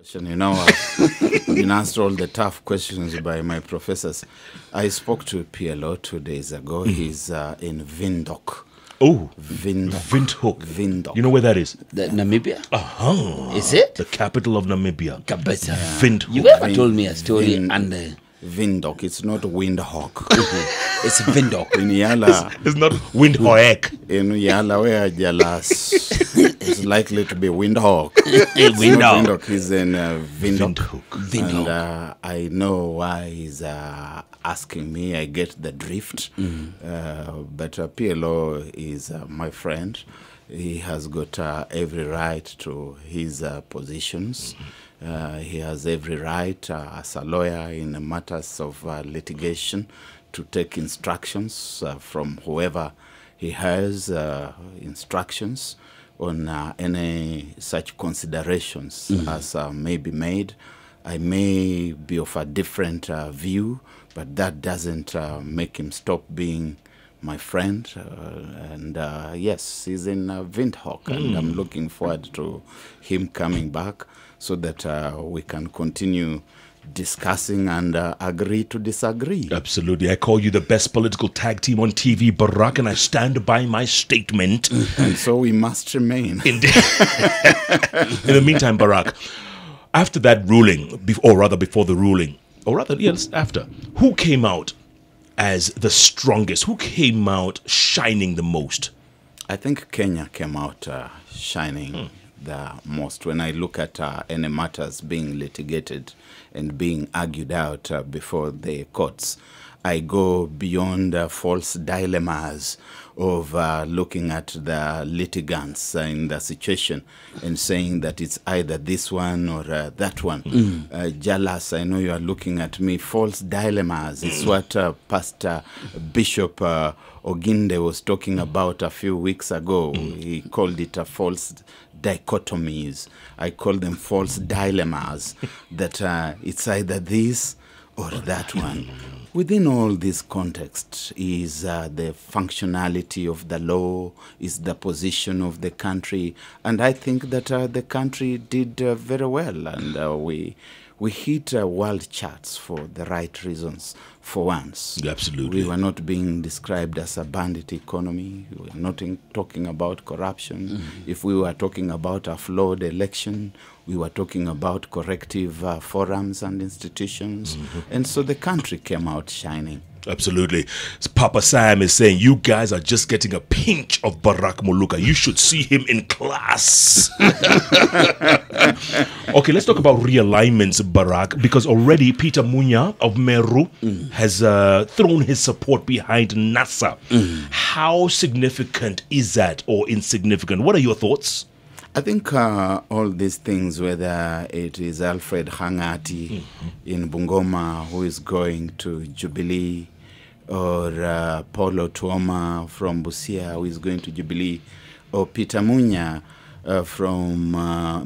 You know, I've been asked all the tough questions by my professors. I spoke to PLO 2 days ago. He's in Windhoek. Oh, Windhoek. Windhoek. You know where that is? Namibia? Is it? The capital of Namibia. Kabisa. Windhoek. You ever told me a story and... Windhoek. It's not Windhoek. It's Windhoek. In Yala. It's not Windhoek. In Yala, where Jalas is likely to be Windhoek. Windhoek. He's in Windhoek. Windhoek. And I know why he's asking me. I get the drift. But PLO is my friend. He has got every right to his positions. He has every right as a lawyer in matters of litigation to take instructions from whoever he has instructions on any such considerations as may be made. I may be of a different view, but that doesn't make him stop being my friend. And yes, he's in Windhoek, and I'm looking forward to him coming back so that we can continue discussing and agree to disagree. Absolutely. I call you the best political tag team on TV, Barrack, and I stand by my statement. And so we must remain. Indeed. In the meantime, Barrack, after that ruling, or rather before the ruling, or rather, yes, after, who came out as the strongest? Who came out shining the most? I think Kenya came out shining the most. When I look at any matters being litigated and being argued out before the courts, I go beyond false dilemmas of looking at the litigants in the situation and saying that it's either this one or that one. Jalas, I know you are looking at me. False dilemmas is what Pastor Bishop Oginde was talking about a few weeks ago. He called it a false dichotomies. I call them false dilemmas, that it's either this or that one. Within all this context is the functionality of the law, is the position of the country, and I think that the country did very well, and we hit world charts for the right reasons for once. Absolutely. We were not being described as a bandit economy. We were not talking about corruption. If we were talking about a flawed election, we were talking about corrective forums and institutions. And so the country came out shining. Absolutely. Papa Sam is saying, you guys are just getting a pinch of Barrack Muluka. You should see him in class. Okay, let's talk about realignments, Barrack, because already Peter Munya of Meru has thrown his support behind NASA. How significant is that, or insignificant? What are your thoughts? I think all these things, whether it is Alfred Hangati in Bungoma who is going to Jubilee, or Paulo Tuoma from Busia who is going to Jubilee, or Peter Munya from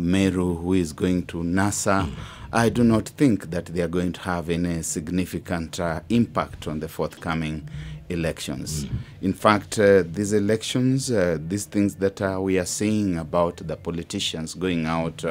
Meru who is going to NASA, I do not think that they are going to have any significant impact on the forthcoming elections. In fact, these elections, these things that we are seeing about the politicians going out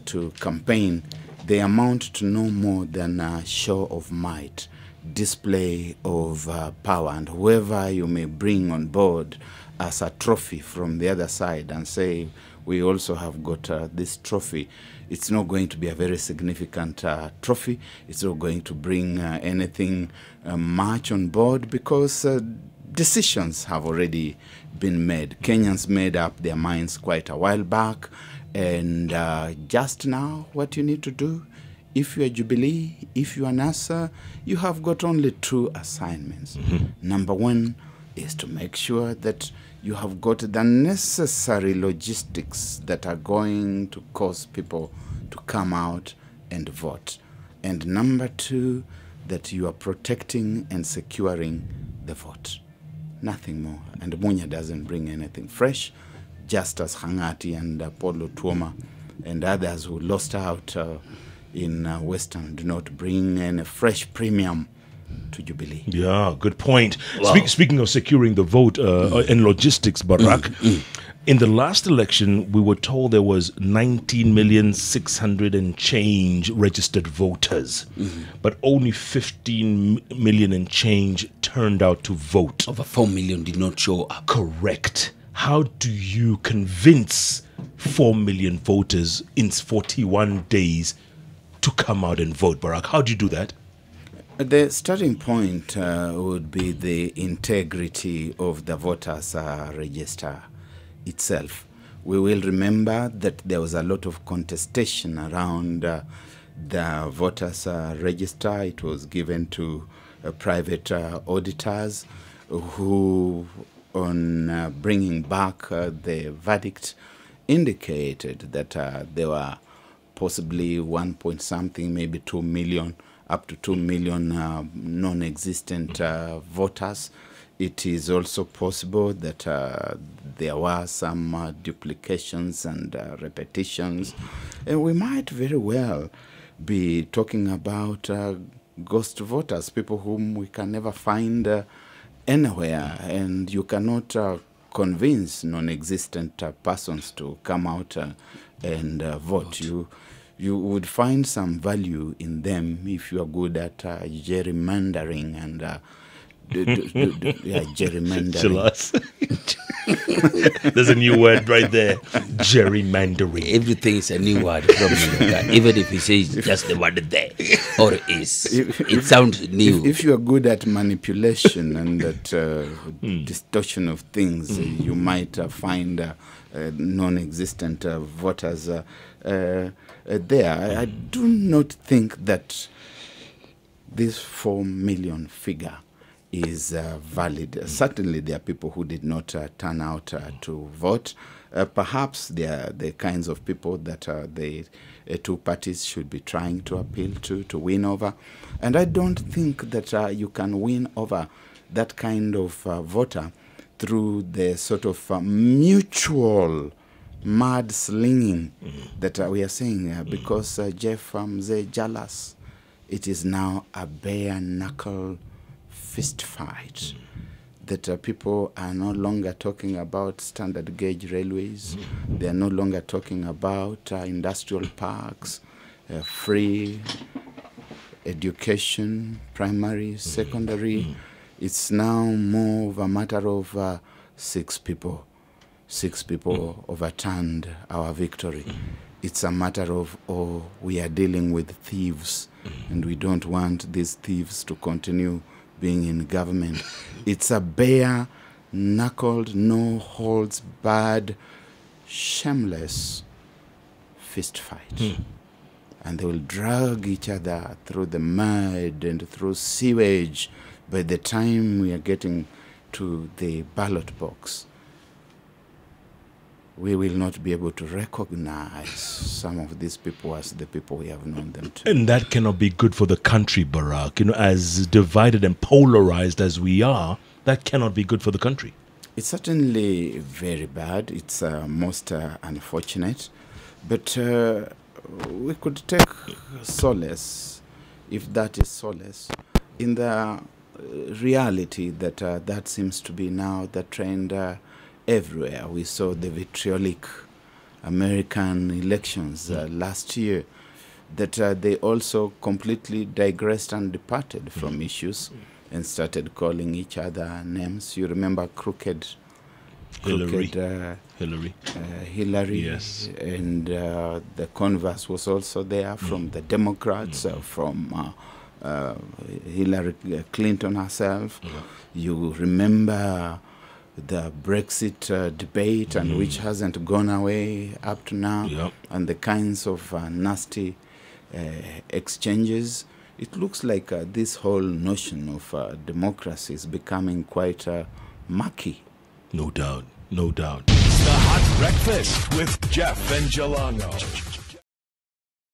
to campaign, they amount to no more than a show of might, display of power, and whoever you may bring on board as a trophy from the other side and say, we also have got this trophy, it's not going to be a very significant trophy. It's not going to bring anything much on board, because decisions have already been made. Kenyans made up their minds quite a while back, and just now what you need to do, if you are Jubilee, if you are NASA, you have got only two assignments. Number one is to make sure that you have got the necessary logistics that are going to cause people to come out and vote. And number two, that you are protecting and securing the vote. Nothing more. And Munya doesn't bring anything fresh, just as Hangati and Paulo Tuoma and others who lost out in Western do not bring any fresh premium to Jubilee. Yeah, good point. Wow. Speaking of securing the vote and logistics, Barrack, In the last election, we were told there was 19,600,000 and change registered voters, but only 15 million and change turned out to vote. Over 4 million did not show up. Correct. How do you convince 4 million voters in 41 days to come out and vote, Barrack? How do you do that? The starting point would be the integrity of the voters register itself. We will remember that there was a lot of contestation around the voters register. It was given to private auditors who, on bringing back the verdict, indicated that there were possibly 1 point something, maybe 2 million, up to 2 million non-existent voters. It is also possible that there were some duplications and repetitions. And we might very well be talking about ghost voters, people whom we can never find anywhere, and you cannot convince non-existent persons to come out and vote. You would find some value in them if you are good at gerrymandering and gerrymandering. There's a new word right there. Gerrymandering. Everything is a new word from Muluka, even if he says just the word there or is. It sounds new. If you are good at manipulation and that distortion of things, you might find non-existent voters there. I do not think that this 4 million figure is valid. Certainly there are people who did not turn out to vote. Perhaps they are the kinds of people that the two parties should be trying to appeal to win over. And I don't think that you can win over that kind of voter through the sort of mutual mud-slinging that we are saying, because Jeff Mzee Jalas, it is now a bare-knuckle fist fight. That people are no longer talking about standard gauge railways. They are no longer talking about industrial parks, free education, primary, secondary. It's now more of a matter of 6 people. 6 people overturned our victory. It's a matter of, we are dealing with thieves, and we don't want these thieves to continue being in government. It's a bare-knuckled, no-holds-barred, shameless fist fight. And they will drag each other through the mud and through sewage. By the time we are getting to the ballot box, we will not be able to recognize some of these people as the people we have known them to. And that cannot be good for the country, Barrack. You know, as divided and polarized as we are, that cannot be good for the country. It's certainly very bad. It's most unfortunate. But we could take solace, if that is solace, in the reality that that seems to be now the trend everywhere. We saw the vitriolic American elections last year, that they also completely digressed and departed from issues and started calling each other names. You remember Hillary. Hillary. Yes. And the converse was also there from the Democrats, from Hillary Clinton herself. You remember the Brexit debate, and which hasn't gone away up to now, and the kinds of nasty exchanges. It looks like this whole notion of democracy is becoming quite murky. No doubt, no doubt. The Hot Breakfast with Jeff and Jalango.